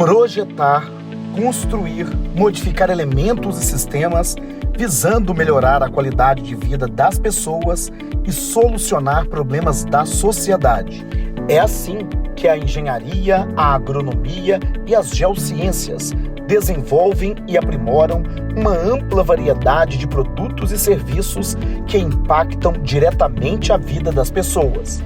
projetar, construir, modificar elementos e sistemas visando melhorar a qualidade de vida das pessoas e solucionar problemas da sociedade. É assim que a engenharia, a agronomia e as geociências desenvolvem e aprimoram uma ampla variedade de produtos e serviços que impactam diretamente a vida das pessoas.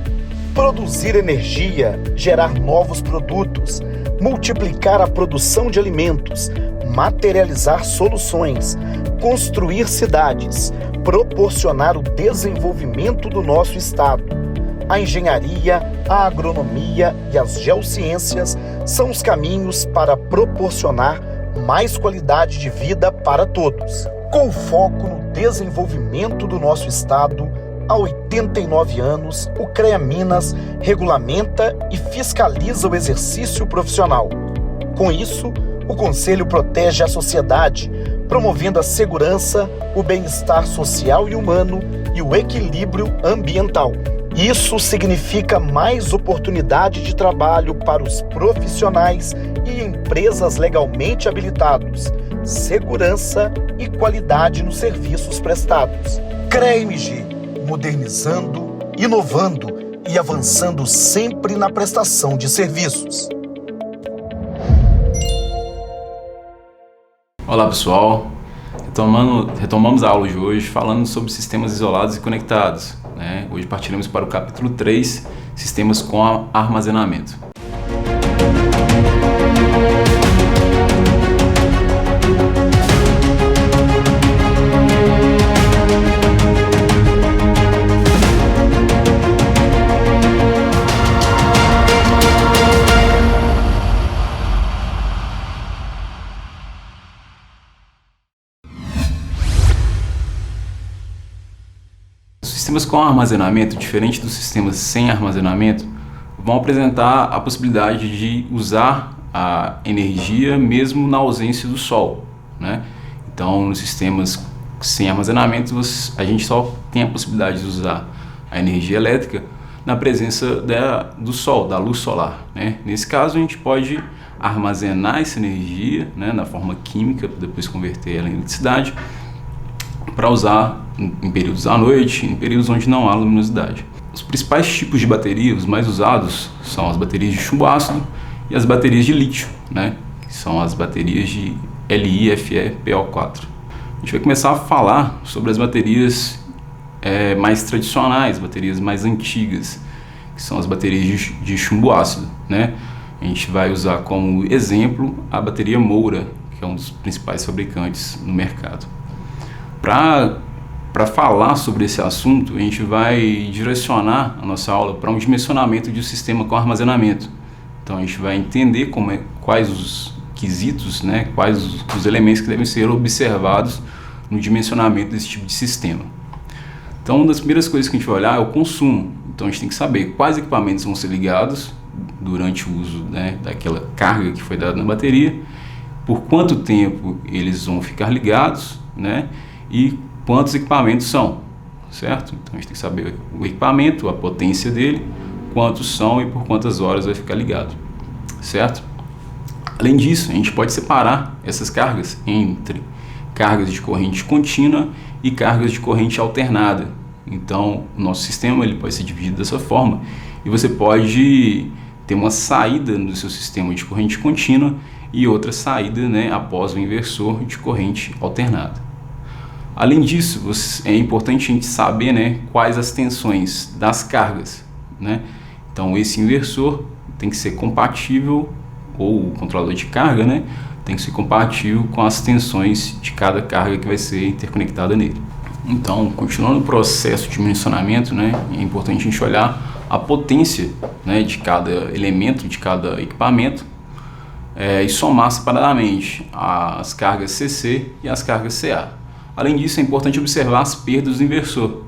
Produzir energia, gerar novos produtos, multiplicar a produção de alimentos, materializar soluções, construir cidades, proporcionar o desenvolvimento do nosso estado. A engenharia, a agronomia e as geociências são os caminhos para proporcionar mais qualidade de vida para todos. Com foco no desenvolvimento do nosso estado, há 89 anos, o CREA Minas regulamenta e fiscaliza o exercício profissional. Com isso, o Conselho protege a sociedade, promovendo a segurança, o bem-estar social e humano e o equilíbrio ambiental. Isso significa mais oportunidade de trabalho para os profissionais e empresas legalmente habilitados, segurança e qualidade nos serviços prestados. CREA-MG, modernizando, inovando e avançando sempre na prestação de serviços. Olá pessoal, retomamos a aula de hoje falando sobre sistemas isolados e conectados. Hoje partiremos para o capítulo 3, sistemas com armazenamento. Sistemas com armazenamento, diferente dos sistemas sem armazenamento, vão apresentar a possibilidade de usar a energia mesmo na ausência do sol, Então, nos sistemas sem armazenamento, a gente só tem a possibilidade de usar a energia elétrica na presença do sol, da luz solar, Nesse caso, a gente pode armazenar essa energia, na forma química, para depois converter ela em eletricidade, para usar em períodos à noite, em períodos onde não há luminosidade. Os principais tipos de bateria, os mais usados, são as baterias de chumbo ácido e as baterias de lítio, que são as baterias de LiFePO4. A gente vai começar a falar sobre as baterias mais tradicionais, baterias mais antigas, que são as baterias de chumbo ácido, A gente vai usar como exemplo a bateria Moura, que é um dos principais fabricantes no mercado. Para falar sobre esse assunto, a gente vai direcionar a nossa aula para um dimensionamento de um sistema com armazenamento. Então a gente vai entender quais os quesitos, quais os elementos que devem ser observados no dimensionamento desse tipo de sistema. Então uma das primeiras coisas que a gente vai olhar é o consumo. Então a gente tem que saber quais equipamentos vão ser ligados durante o uso daquela carga que foi dada na bateria, por quanto tempo eles vão ficar ligados, e quantos equipamentos são, certo? Então a gente tem que saber o equipamento, a potência dele, quantos são e por quantas horas vai ficar ligado, certo? Além disso, a gente pode separar essas cargas entre cargas de corrente contínua e cargas de corrente alternada. Então o nosso sistema ele pode ser dividido dessa forma e você pode ter uma saída no seu sistema de corrente contínua e outra saída após o inversor de corrente alternada. Além disso, é importante a gente saber quais as tensões das cargas. Então esse inversor tem que ser compatível, ou o controlador de carga tem que ser compatível com as tensões de cada carga que vai ser interconectada nele. Então, continuando o processo de dimensionamento, é importante a gente olhar a potência de cada elemento, de cada equipamento, e somar separadamente as cargas CC e as cargas CA. Além disso, é importante observar as perdas do inversor.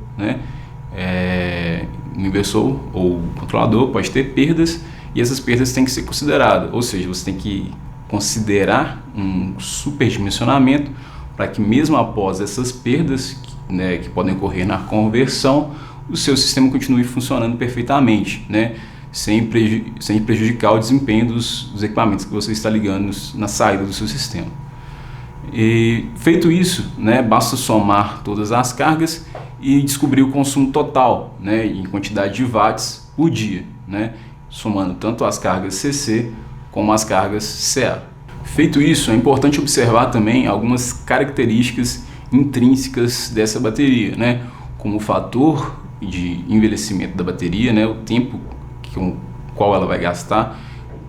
O inversor ou o controlador pode ter perdas e essas perdas têm que ser consideradas. Ou seja, você tem que considerar um superdimensionamento para que mesmo após essas perdas que podem ocorrer na conversão, o seu sistema continue funcionando perfeitamente. sem prejudicar o desempenho dos equipamentos que você está ligando na saída do seu sistema. E feito isso, né, basta somar todas as cargas e descobrir o consumo total, né, em quantidade de watts por dia, né, somando tanto as cargas CC como as cargas CA. Feito isso, é importante observar também algumas características intrínsecas dessa bateria, né, como o fator de envelhecimento da bateria, né, o tempo qual ela vai gastar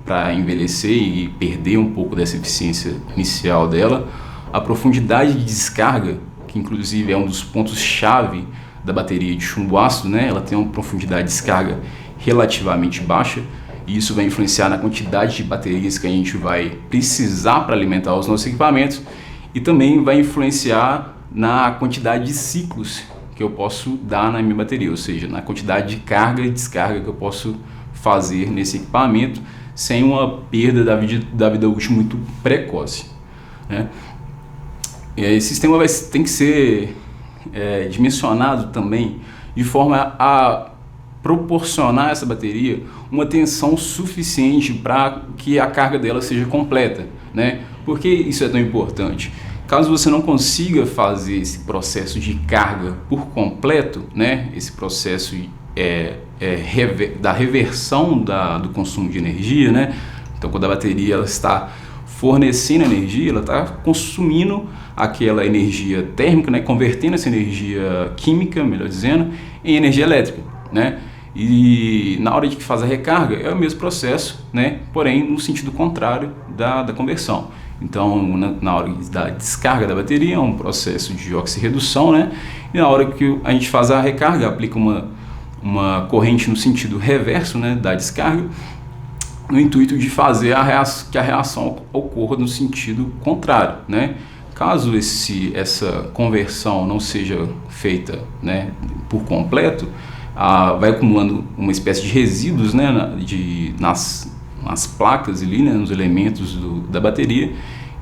para envelhecer e perder um pouco dessa eficiência inicial dela, a profundidade de descarga, que inclusive é um dos pontos-chave da bateria de chumbo ácido, né? Ela tem uma profundidade de descarga relativamente baixa, e isso vai influenciar na quantidade de baterias que a gente vai precisar para alimentar os nossos equipamentos, e também vai influenciar na quantidade de ciclos que eu posso dar na minha bateria, ou seja, na quantidade de carga e descarga que eu posso fazer nesse equipamento sem uma perda da vida útil muito precoce, né? Esse sistema tem que ser dimensionado também de forma a proporcionar a essa bateria uma tensão suficiente para que a carga dela seja completa, né? Por que isso é tão importante? Caso você não consiga fazer esse processo de carga por completo, né? Esse processo da reversão do consumo de energia, né? Então, quando a bateria ela está fornecendo energia, ela está consumindo aquela energia térmica, né, convertendo essa energia química, melhor dizendo, em energia elétrica, né? E na hora de que faz a recarga é o mesmo processo, né, porém no sentido contrário da conversão. Então, na hora da descarga da bateria é um processo de oxirredução, né? E na hora que a gente faz a recarga, aplica uma corrente no sentido reverso, né, da descarga, no intuito de fazer que a reação ocorra no sentido contrário, né? Caso essa conversão não seja feita, né, por completo, vai acumulando uma espécie de resíduos, né, nas placas ali, né, nos elementos da bateria,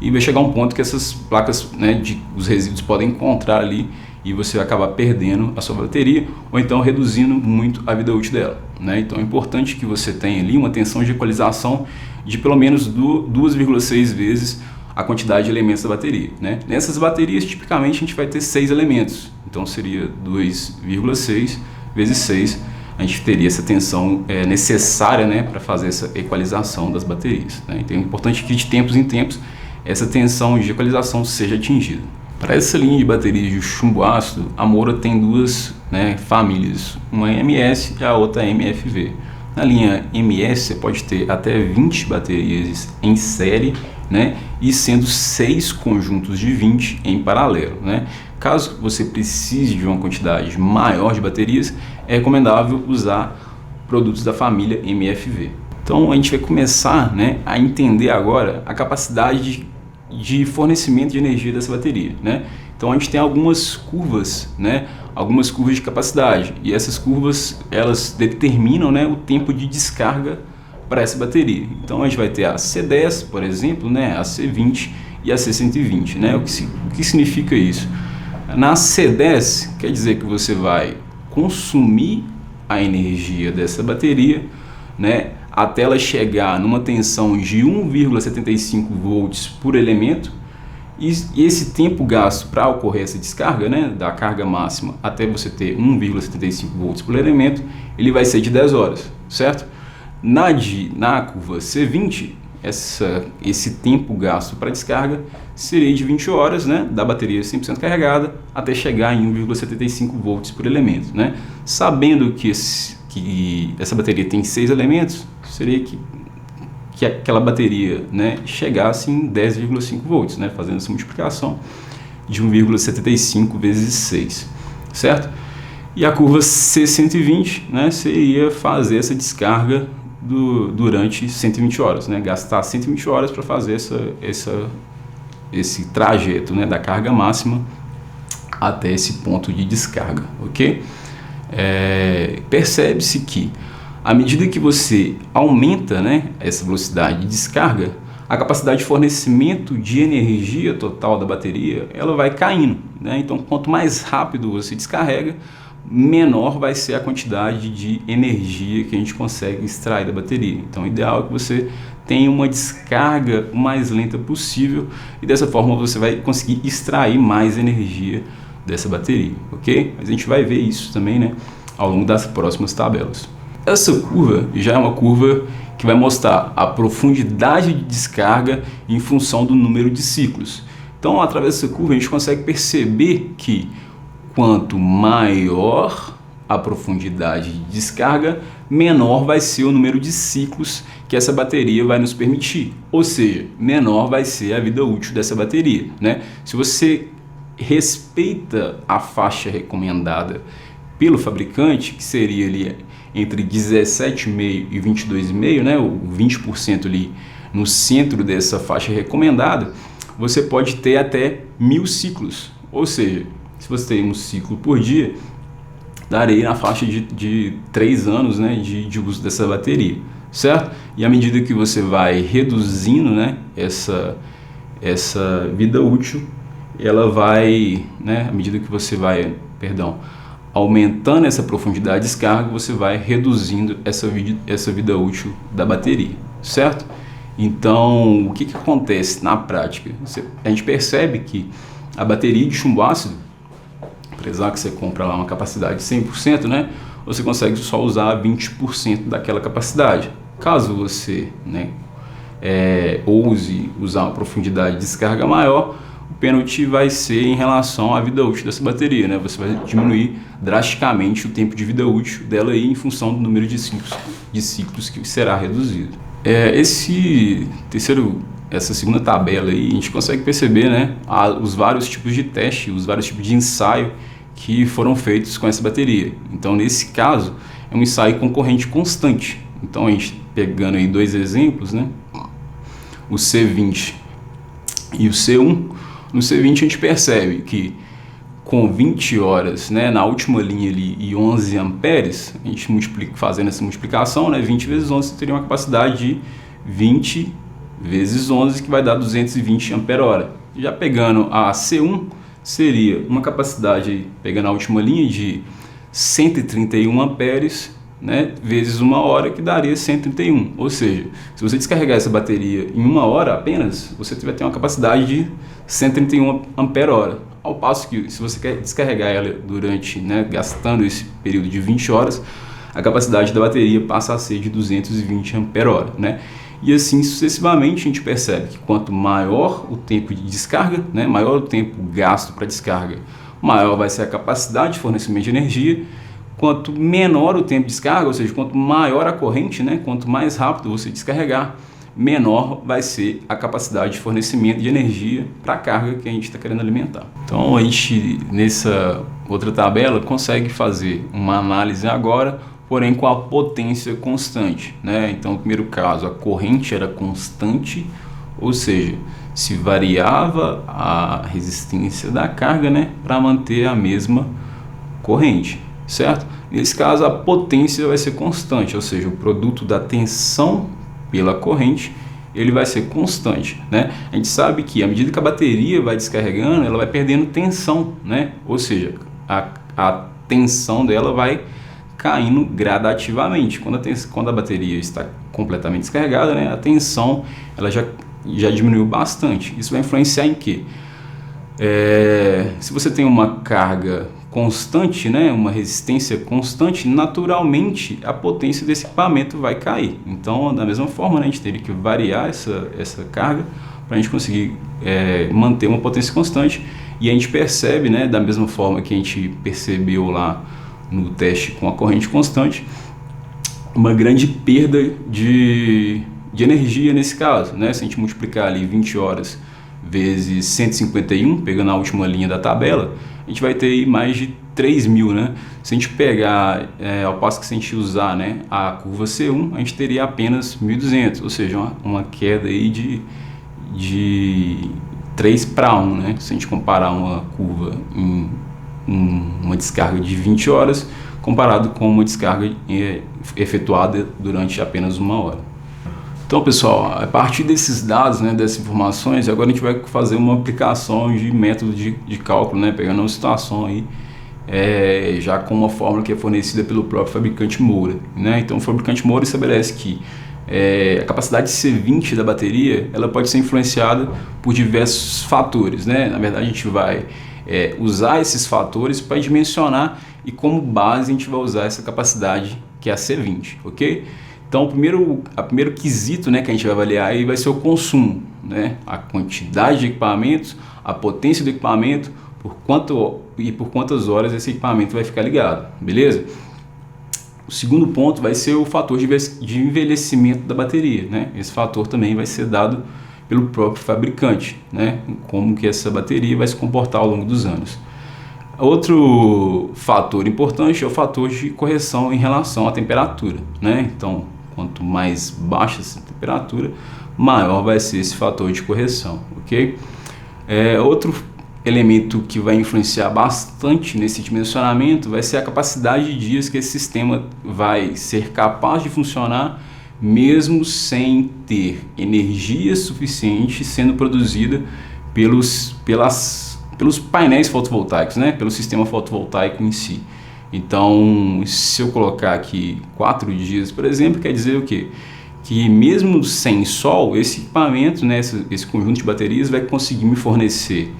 e vai chegar um ponto que essas placas, né, os resíduos podem encontrar ali e você vai acabar perdendo a sua bateria ou então reduzindo muito a vida útil dela, né? Então é importante que você tenha ali uma tensão de equalização de pelo menos 2,6 vezes a quantidade de elementos da bateria, né? Nessas baterias, tipicamente, a gente vai ter 6 elementos, então seria 2,6 vezes 6, a gente teria essa tensão necessária, né, para fazer essa equalização das baterias, né? Então é importante que de tempos em tempos essa tensão de equalização seja atingida. Para essa linha de baterias de chumbo ácido, a Moura tem duas, né, famílias, uma MS e a outra MFV. Na linha MS você pode ter até 20 baterias em série, né, e sendo 6 conjuntos de 20 em paralelo, né? Caso você precise de uma quantidade maior de baterias, é recomendável usar produtos da família MFV. Então a gente vai começar, né, a entender agora a capacidade de fornecimento de energia dessa bateria, né? Então a gente tem algumas curvas, né, algumas curvas de capacidade, e essas curvas elas determinam, né, o tempo de descarga para essa bateria. Então a gente vai ter a C10, por exemplo, né, a C20 e a C120, né? O que significa isso? Na C10 quer dizer que você vai consumir a energia dessa bateria, né, até ela chegar numa tensão de 1,75 volts por elemento, e esse tempo gasto para ocorrer essa descarga, né, da carga máxima até você ter 1,75 volts por elemento, ele vai ser de 10 horas, certo? Na curva C20, esse tempo gasto para descarga seria de 20 horas, né, da bateria 100% carregada até chegar em 1,75 volts por elemento, né? Sabendo que essa bateria tem 6 elementos, seria que aquela bateria, né, chegasse em 10,5 volts, né, fazendo essa multiplicação de 1,75 vezes 6, certo? E a curva C120, né, seria fazer essa descarga durante 120 horas, né, gastar 120 horas para fazer esse trajeto, né, da carga máxima até esse ponto de descarga, ok? Percebe-se que à medida que você aumenta, né, essa velocidade de descarga, a capacidade de fornecimento de energia total da bateria ela vai caindo, né? Então, quanto mais rápido você descarrega, menor vai ser a quantidade de energia que a gente consegue extrair da bateria. Então o ideal é que você tenha uma descarga o mais lenta possível e dessa forma você vai conseguir extrair mais energia dessa bateria, ok? Mas a gente vai ver isso também, né, ao longo das próximas tabelas. Essa curva já é uma curva que vai mostrar a profundidade de descarga em função do número de ciclos. Então, através dessa curva, a gente consegue perceber que quanto maior a profundidade de descarga, menor vai ser o número de ciclos que essa bateria vai nos permitir. Ou seja, menor vai ser a vida útil dessa bateria, né? Se você respeita a faixa recomendada pelo fabricante, que seria ali entre 17,5 e 22,5, né, o 20% ali no centro dessa faixa recomendada, você pode ter até 1000 ciclos. Ou seja, se você tem um ciclo por dia, daria na faixa de 3 anos, né, de uso dessa bateria, certo? E à medida que você vai reduzindo, né, essa vida útil, ela vai, né, à medida que você vai, aumentando essa profundidade de descarga, você vai reduzindo essa vida útil da bateria, certo? Então, o que acontece na prática? A gente percebe que a bateria de chumbo ácido, apesar que você compra lá uma capacidade de 100%, né, você consegue só usar 20% daquela capacidade. Caso você, né, ouse usar uma profundidade de descarga maior, o pênalti vai ser em relação à vida útil dessa bateria, né? Você vai diminuir drasticamente o tempo de vida útil dela aí em função do número de ciclos que será reduzido. Essa segunda tabela aí, a gente consegue perceber, né, os vários tipos de teste, os vários tipos de ensaio que foram feitos com essa bateria. Então, nesse caso, é um ensaio com corrente constante. Então, a gente pegando aí 2 exemplos, né, o C20 e o C1, no C20 a gente percebe que com 20 horas, né, na última linha ali e 11 amperes, a gente fazendo essa multiplicação, né, 20 vezes 11 teria uma capacidade de 20 vezes 11, que vai dar 220 ampere-hora. Já pegando a C1, seria uma capacidade, pegando a última linha, de 131 amperes, né, vezes 1 hora, que daria 131. Ou seja, se você descarregar essa bateria em 1 hora apenas, você vai ter uma capacidade de 131 ampere-hora. Ao passo que, se você quer descarregar ela durante, né, gastando esse período de 20 horas, a capacidade da bateria passa a ser de 220 ampere-hora, né? E assim sucessivamente a gente percebe que quanto maior o tempo de descarga, né, maior o tempo gasto para descarga, maior vai ser a capacidade de fornecimento de energia. Quanto menor o tempo de descarga, ou seja, quanto maior a corrente, né, quanto mais rápido você descarregar, menor vai ser a capacidade de fornecimento de energia para a carga que a gente está querendo alimentar. Então a gente, nessa outra tabela, consegue fazer uma análise agora, porém com a potência constante, né? Então, no primeiro caso, a corrente era constante, ou seja, se variava a resistência da carga, né, para manter a mesma corrente, certo? Nesse caso, a potência vai ser constante, ou seja, o produto da tensão pela corrente, ele vai ser constante, né? A gente sabe que à medida que a bateria vai descarregando, ela vai perdendo tensão, né? Ou seja, a tensão dela vai caindo gradativamente. Quando a bateria está completamente descarregada, né, a tensão ela já diminuiu bastante. Isso vai influenciar em quê? Se você tem uma carga constante, né, uma resistência constante, naturalmente a potência desse equipamento vai cair. Então, da mesma forma, né, a gente teria que variar essa carga para a gente conseguir manter uma potência constante. E a gente percebe, né, da mesma forma que a gente percebeu lá no teste com a corrente constante, uma grande perda de energia nesse caso, né? Se a gente multiplicar ali 20 horas vezes 151, pegando a última linha da tabela, a gente vai ter aí mais de 3.000, né? Se a gente pegar, ao passo que se a gente usar, né, a curva C1, a gente teria apenas 1.200, ou seja, uma queda aí de 3 para 1, né? Se a gente comparar uma curva em uma descarga de 20 horas comparado com uma descarga efetuada durante apenas 1 hora. Então, pessoal, a partir desses dados, né, dessas informações, agora a gente vai fazer uma aplicação de método de cálculo, né, pegando uma situação aí já com uma fórmula que é fornecida pelo próprio fabricante Moura, né? Então o fabricante Moura estabelece que a capacidade C20 da bateria ela pode ser influenciada por diversos fatores, né? Na verdade a gente vai usar esses fatores para dimensionar e como base a gente vai usar essa capacidade que é a C20, ok? Então o primeiro quesito, né, que a gente vai avaliar aí vai ser o consumo, né? A quantidade de equipamentos, a potência do equipamento, por quantas horas esse equipamento vai ficar ligado, beleza? O segundo ponto vai ser o fator de envelhecimento da bateria, né? Esse fator também vai ser dado pelo próprio fabricante, né? Como que essa bateria vai se comportar ao longo dos anos. Outro fator importante é o fator de correção em relação à temperatura, né? Então, quanto mais baixa essa temperatura, maior vai ser esse fator de correção, ok? Outro elemento que vai influenciar bastante nesse dimensionamento vai ser a capacidade de dias que esse sistema vai ser capaz de funcionar mesmo sem ter energia suficiente sendo produzida pelos painéis fotovoltaicos, né? Pelo sistema fotovoltaico em si. Então, se eu colocar aqui 4 dias, por exemplo, quer dizer o quê? Que mesmo sem sol, esse equipamento, né, esse conjunto de baterias vai conseguir me fornecer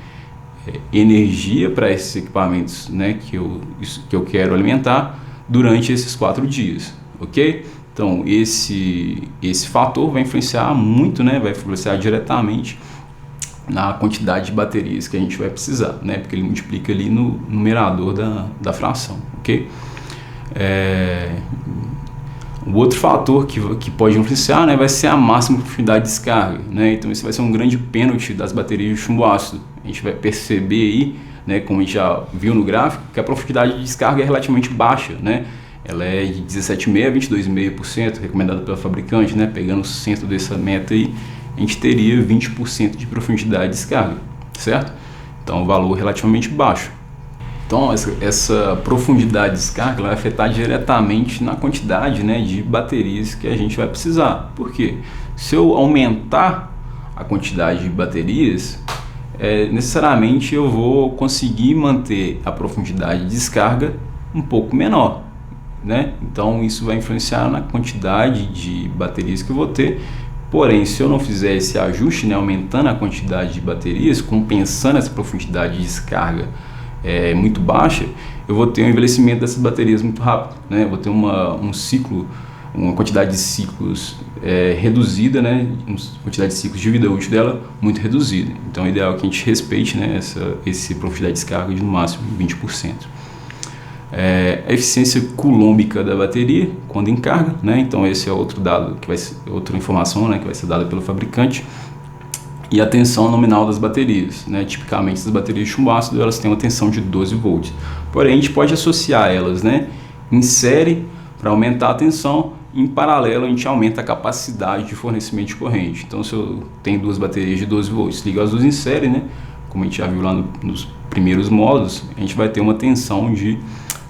energia para esses equipamentos, né, que eu quero alimentar durante esses 4 dias, ok? Então esse fator vai influenciar muito, né, vai influenciar diretamente na quantidade de baterias que a gente vai precisar, né, porque ele multiplica ali no numerador da fração, ok? O outro fator que pode influenciar, né, vai ser a máxima profundidade de descarga, né? Então esse vai ser um grande pênalti das baterias de chumbo ácido. A gente vai perceber aí, né, como a gente já viu no gráfico, que a profundidade de descarga é relativamente baixa, né? Ela é de 17,5% a 22,5%, recomendada pelo fabricante, né? Pegando o centro dessa meta aí, a gente teria 20% de profundidade de descarga, certo? Então, um valor relativamente baixo. Então, essa profundidade de descarga vai afetar diretamente na quantidade, né, de baterias que a gente vai precisar. Por quê? Se eu aumentar a quantidade de baterias, necessariamente eu vou conseguir manter a profundidade de descarga um pouco menor, né? Então isso vai influenciar na quantidade de baterias que eu vou ter. Porém, se eu não fizer esse ajuste, né, aumentando a quantidade de baterias, compensando essa profundidade de descarga muito baixa, eu vou ter um envelhecimento dessas baterias muito rápido, né? Eu vou ter uma quantidade de ciclos reduzida, né? Uma quantidade de ciclos de vida útil dela muito reduzida. Então o ideal é que a gente respeite, né, essa profundidade de descarga de no máximo 20%. A eficiência coulombica da bateria quando em carga, né? Então esse é outro dado que vai ser outra informação, né, que vai ser dada pelo fabricante. E a tensão nominal das baterias, né? Tipicamente as baterias de chumbo ácido elas têm uma tensão de 12 volts. Porém a gente pode associar elas, né, em série para aumentar a tensão. Em paralelo a gente aumenta a capacidade de fornecimento de corrente. Então se eu tenho 2 baterias de 12 volts, ligo as duas em série, né? Como a gente já viu lá nos primeiros módulos, a gente vai ter uma tensão de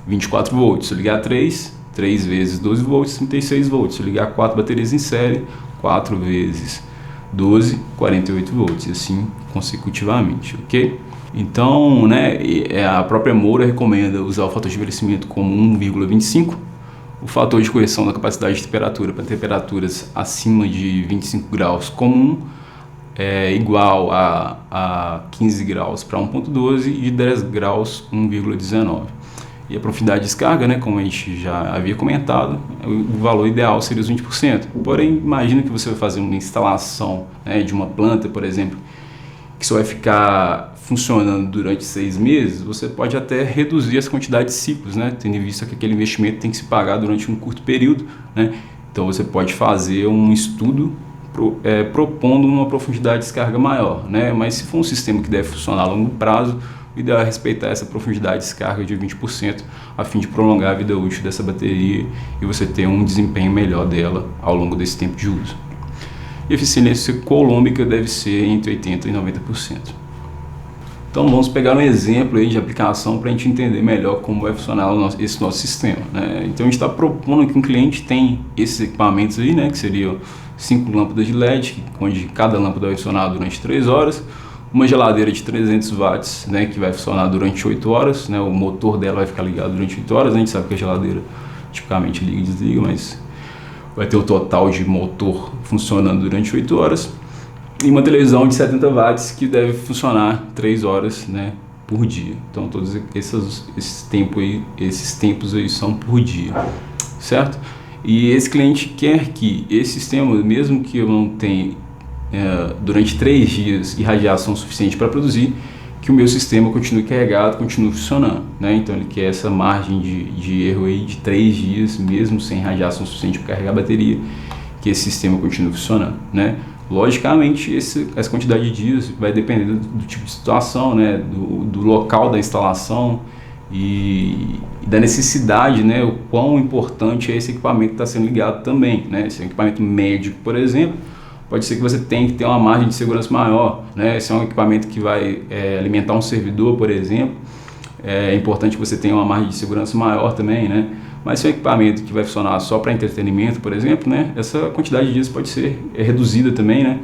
24 volts. Se eu ligar 3 vezes 12 volts, 36 volts. Se eu ligar 4 baterias em série, 4 vezes 12, 48 volts, e assim consecutivamente, ok? Então, né, a própria Moura recomenda usar o fator de envelhecimento como 1,25. O fator de correção da capacidade de temperatura para temperaturas acima de 25 graus comum é igual a 15 graus para 1,12 e de 10 graus 1,19. E a profundidade de descarga, né, como a gente já havia comentado, o valor ideal seria os 20%. Porém, imagina que você vai fazer uma instalação, né, de uma planta, por exemplo, que só vai ficar funcionando durante 6 meses, você pode até reduzir essa quantidade de ciclos, né, tendo em vista que aquele investimento tem que se pagar durante um curto período, né? Então você pode fazer um estudo propondo uma profundidade de descarga maior, né? Mas se for um sistema que deve funcionar a longo prazo, o ideal é respeitar essa profundidade de descarga de 20% a fim de prolongar a vida útil dessa bateria e você ter um desempenho melhor dela ao longo desse tempo de uso. E a eficiência coulombica deve ser entre 80% e 90%. Então vamos pegar um exemplo aí de aplicação para a gente entender melhor como vai funcionar esse nosso sistema, né? Então a gente está propondo que um cliente tem esses equipamentos aí, né, que seriam 5 lâmpadas de LED, onde cada lâmpada vai funcionar durante 3 horas, uma geladeira de 300 watts, né, que vai funcionar durante 8 horas, né, o motor dela vai ficar ligado durante 8 horas, a gente sabe que a geladeira tipicamente liga e desliga, mas vai ter o total de motor funcionando durante 8 horas, e uma televisão de 70 watts que deve funcionar 3 horas, né, por dia. Então todos esses tempos aí são por dia, certo? E esse cliente quer que esse sistema, mesmo que eu não tenha durante 3 dias irradiação suficiente para produzir, que o meu sistema continue carregado, continue funcionando, né? Então ele quer essa margem de erro aí de 3 dias, mesmo sem radiação suficiente para carregar a bateria, que esse sistema continue funcionando, né? Logicamente, essa quantidade de dias vai depender do tipo de situação, né? Do local da instalação e da necessidade, né? O quão importante é esse equipamento que está sendo ligado também, né? Se é um equipamento médico, por exemplo, pode ser que você tenha que ter uma margem de segurança maior, né? Se é um equipamento que vai alimentar um servidor, por exemplo, é importante que você tenha uma margem de segurança maior também, né? Mas se é um equipamento que vai funcionar só para entretenimento, por exemplo, né? Essa quantidade de dias pode ser reduzida também, né?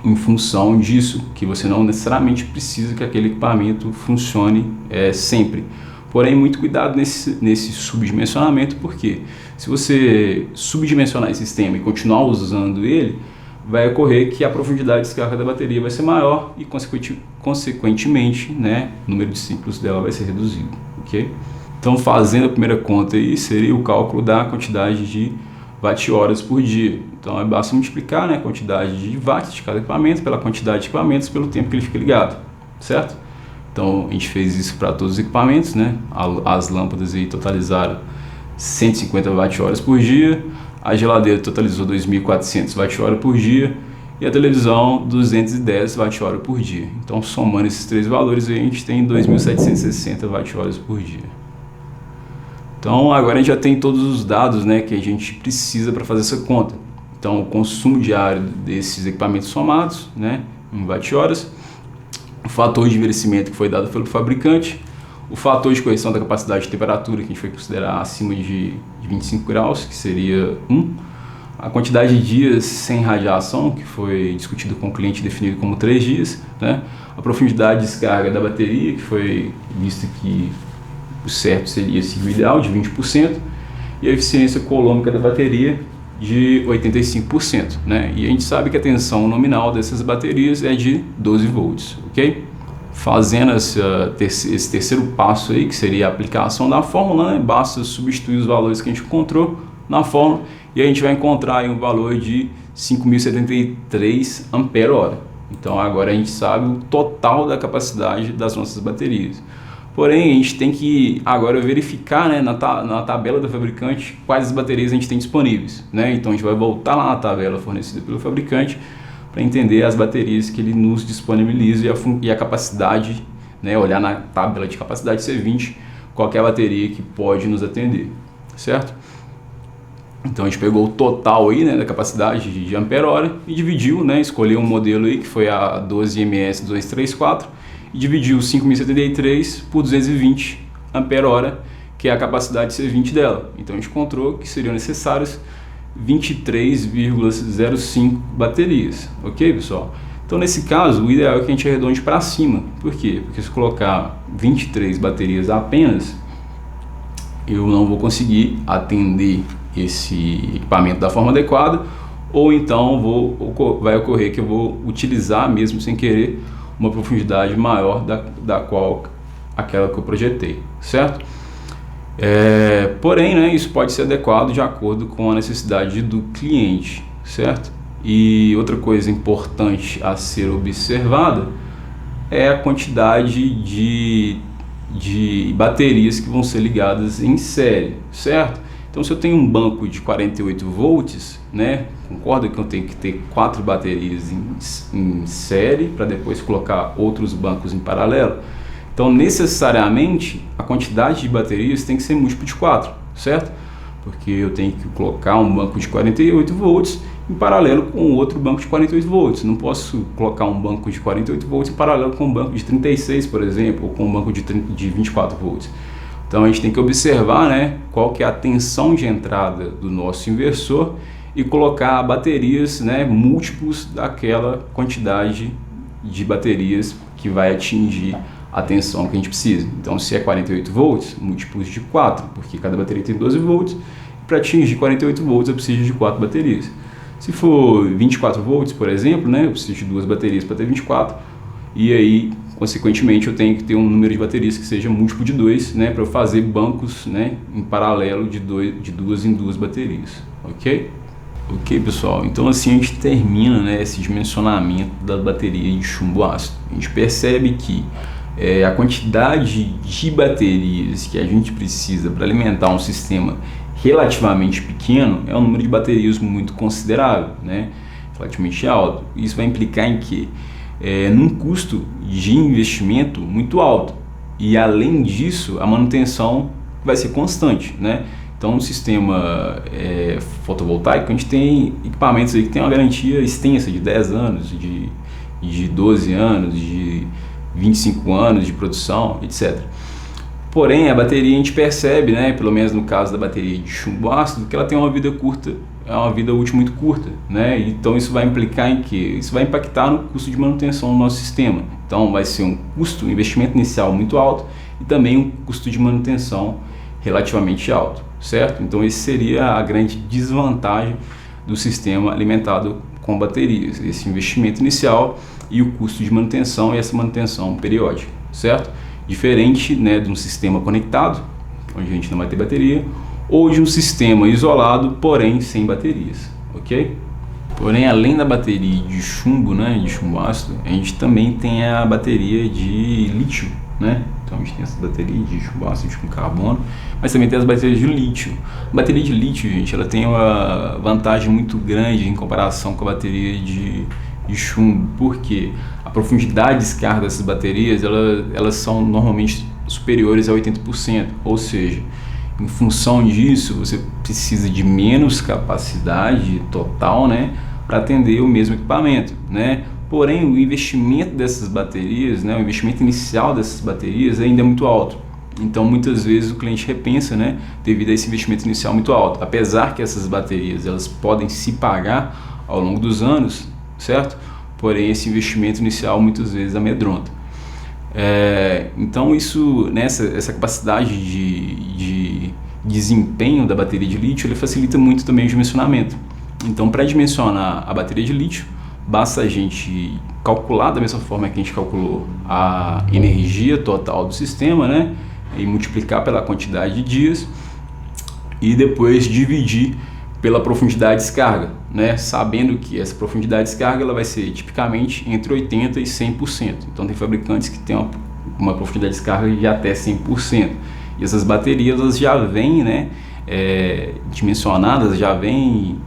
Em função disso, que você não necessariamente precisa que aquele equipamento funcione sempre. Porém, muito cuidado nesse subdimensionamento, porque se você subdimensionar esse sistema e continuar usando ele, vai ocorrer que a profundidade de descarga da bateria vai ser maior e, consequentemente, né, o número de ciclos dela vai ser reduzido, ok? Então, fazendo a primeira conta aí, seria o cálculo da quantidade de watt-horas por dia. Então, basta multiplicar, né, a quantidade de watts de cada equipamento pela quantidade de equipamentos pelo tempo que ele fica ligado, certo? Então, a gente fez isso para todos os equipamentos, né? As lâmpadas aí totalizaram 150 watt-horas por dia, a geladeira totalizou 2.400 watt-horas por dia e a televisão 210 watt-horas por dia. Então, somando esses 3 valores, aí, a gente tem 2.760 watt-horas por dia. Então, agora a gente já tem todos os dados, né, que a gente precisa para fazer essa conta. Então, o consumo diário desses equipamentos somados, né, em watt-horas, o fator de envelhecimento que foi dado pelo fabricante, o fator de correção da capacidade de temperatura, que a gente foi considerar acima de 25 graus, que seria 1, a quantidade de dias sem radiação, que foi discutido com o cliente, definido como 3 dias, né, a profundidade de descarga da bateria, que foi visto que o certo seria o ideal, de 20%, e a eficiência colômica da bateria, de 85%, né? E a gente sabe que a tensão nominal dessas baterias é de 12 volts, ok? Fazendo esse terceiro passo aí, que seria a aplicação da fórmula, né? Basta substituir os valores que a gente encontrou na fórmula e a gente vai encontrar aí um valor de 5.073 ampere-hora. Então agora a gente sabe o total da capacidade das nossas baterias. Porém, a gente tem que agora verificar, né, na tabela do fabricante quais as baterias a gente tem disponíveis, né? Então a gente vai voltar lá na tabela fornecida pelo fabricante para entender as baterias que ele nos disponibiliza e a capacidade, né, olhar na tabela de capacidade C20 qual que é a bateria que pode nos atender, certo? Então a gente pegou o total aí, né, da capacidade de ampere-hora e dividiu, né, escolheu um modelo aí que foi a 12MS234 e dividiu 5.073 por 220 ampere-hora, que é a capacidade C20 dela. Então a gente encontrou que seriam necessárias 23,05 baterias, ok, pessoal? Então nesse caso, o ideal é que a gente arredonde para cima. Por quê? Porque se colocar 23 baterias apenas, eu não vou conseguir atender esse equipamento da forma adequada, ou então vai ocorrer que eu vou utilizar mesmo sem querer uma profundidade maior da qual aquela que eu projetei, certo? Porém, né, isso pode ser adequado de acordo com a necessidade do cliente, certo? E outra coisa importante a ser observada é a quantidade de baterias que vão ser ligadas em série, certo? Então, se eu tenho um banco de 48 volts, né, concorda que eu tenho que ter 4 baterias em série para depois colocar outros bancos em paralelo? Então, necessariamente, a quantidade de baterias tem que ser múltiplo de 4, certo? Porque eu tenho que colocar um banco de 48 volts em paralelo com outro banco de 48 volts. Não posso colocar um banco de 48 volts em paralelo com um banco de 36, por exemplo, ou com um banco de 24 volts. Então, a gente tem que observar, né, qual que é a tensão de entrada do nosso inversor e colocar baterias, né, múltiplos daquela quantidade de baterias que vai atingir a tensão que a gente precisa. Então, se é 48 volts, múltiplos de 4, porque cada bateria tem 12 volts. Para atingir 48 volts, eu preciso de 4 baterias. Se for 24 volts, por exemplo, né, eu preciso de 2 baterias para ter 24. E aí, consequentemente, eu tenho que ter um número de baterias que seja múltiplo de 2, né, para eu fazer bancos, né, em paralelo de 2 em 2 baterias. Ok? Ok, pessoal, então assim a gente termina, né, esse dimensionamento da bateria de chumbo ácido. A gente percebe que a quantidade de baterias que a gente precisa para alimentar um sistema relativamente pequeno é um número de baterias muito considerável, né, relativamente alto. Isso vai implicar em que? Num custo de investimento muito alto, e além disso a manutenção vai ser constante, né? Então, no sistema fotovoltaico, a gente tem equipamentos aí que tem uma garantia extensa de 10 anos, de 12 anos, de 25 anos de produção, etc. Porém, a bateria a gente percebe, né, pelo menos no caso da bateria de chumbo ácido, que ela tem uma vida curta, é uma vida útil muito curta, né? Então isso vai implicar em quê? Isso vai impactar no custo de manutenção do nosso sistema. Então vai ser um custo, um investimento inicial muito alto e também um custo de manutenção relativamente alto, certo? Então esse seria a grande desvantagem do sistema alimentado com baterias, esse investimento inicial e o custo de manutenção e essa manutenção periódica, certo? Diferente, né, de um sistema conectado, onde a gente não vai ter bateria, ou de um sistema isolado, porém sem baterias, ok? Porém, além da bateria de chumbo, né, de chumbo ácido, a gente também tem a bateria de lítio, né? Então a gente tem essa bateria de chumbo ácido com carbono, mas também tem as baterias de lítio. A bateria de lítio, gente, ela tem uma vantagem muito grande em comparação com a bateria de chumbo, porque a profundidade de descarga dessas baterias, elas são normalmente superiores a 80%, ou seja, em função disso, você precisa de menos capacidade total, né, para atender o mesmo equipamento, né? Porém, o investimento dessas baterias, né, o investimento inicial dessas baterias ainda é muito alto. Então, muitas vezes o cliente repensa, né, devido a esse investimento inicial muito alto. Apesar que essas baterias elas podem se pagar ao longo dos anos, certo? Porém, esse investimento inicial muitas vezes amedronta. Então isso, né, essa capacidade de desempenho da bateria de lítio, ele facilita muito também o dimensionamento. Então, para dimensionar a bateria de lítio, basta a gente calcular da mesma forma que a gente calculou a energia total do sistema, né, e multiplicar pela quantidade de dias e depois dividir pela profundidade de descarga, né, sabendo que essa profundidade de descarga ela vai ser tipicamente entre 80% e 100%. Então tem fabricantes que têm uma profundidade de descarga de até 100%. E essas baterias elas já vêm, né, dimensionadas, já vêm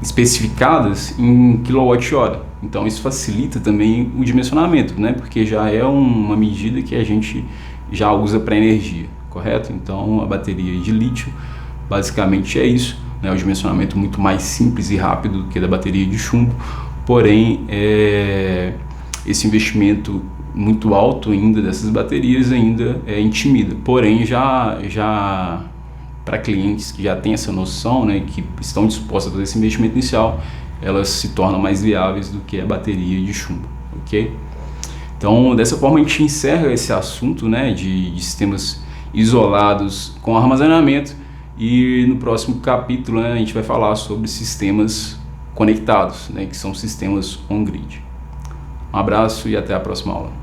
especificadas em kWh. Então isso facilita também o dimensionamento, né, porque já é uma medida que a gente já usa para energia, correto? Então a bateria de lítio basicamente é isso, né? O dimensionamento muito mais simples e rápido do que da bateria de chumbo, porém esse investimento muito alto ainda dessas baterias ainda intimida. Porém já para clientes que já têm essa noção, né, que estão dispostos a fazer esse investimento inicial, elas se tornam mais viáveis do que a bateria de chumbo, ok? Então dessa forma a gente encerra esse assunto, né, de sistemas isolados com armazenamento. E no próximo capítulo, né, a gente vai falar sobre sistemas conectados, né, que são sistemas on-grid. Um abraço e até a próxima aula.